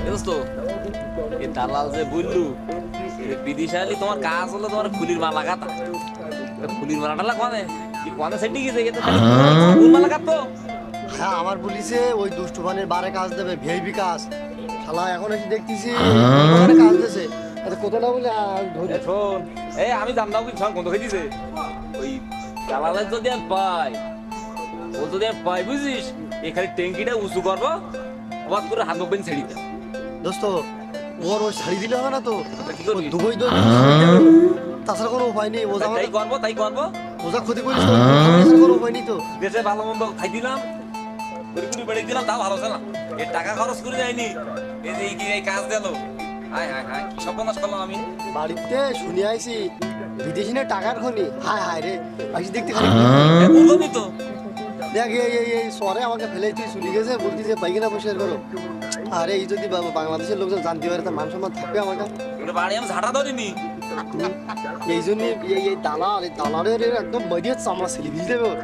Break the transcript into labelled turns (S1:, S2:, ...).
S1: দোস্ত এই দালাল যে বললু বিদিশা আলী তোমার কাজ হলো তোমার ফুলির মালা কাটা ফুলির মালাটা কোনে কি কোনে সেটি গেছে এটা খালি ফুল মালা কাটতো
S2: হ্যাঁ আমার পুলিশে ওই দুষ্টু ভানের বারে কাজ দেবে ভিআইপি কাজ শালা এখন এসে দেখতেছি ওখানে কাজ দিয়েছে আচ্ছা কোথাও না বলে ধরে
S1: শোন এই আমি জানতাম কি ছন কোন খেয়ে দিছে ওই দালালের যদি আমি পাই ও যদি আমি পাই বুঝিস এখানে ট্যাঙ্কিটা উঁচু করবো অবাক করে হাত মুখ ছেড়ে দেব
S2: দোস্ত ওর ওই শাড়ি দিলে হবে না তো
S1: কি করবি?
S2: দুবই তো তাছাড়া কোনো উপায় নেই ওজা
S1: তাই করবো
S2: ওজা ক্ষতি করিস তো, কোনো উপায় নেই তো
S1: দেশে ভালো মন্দ খাই দিলাম কুড়ি কুড়ি বেড়ে দিলাম তাও ভালো না এই টাকা খরচ করে যায়নি এই যে এই কাজ দিল হায় হায় হায় কি সর্বনাশ করলাম আমি
S2: বাড়িতে শুনে আইছি বিদেশি না টাকার খনি হায় হায় রে আসি দেখতে খালি
S1: বলবি তো
S2: দেখ এই সরে আমাকে ফেলে তুই চলে গেছে বলতেছে পাইখানা পরিষ্কার করো আরে এই যদি বাংলাদেশের লোকজন জানতে পারে তা মান সম্মান থাকবে আমাকে
S1: ওটা বাড়ি আমি ঝাঁটা ধরিনি
S2: এই জন্য এই দালাল এই দালালের একদম মরিয়া চামড়া ছেলে বুঝতে দেবে ওর।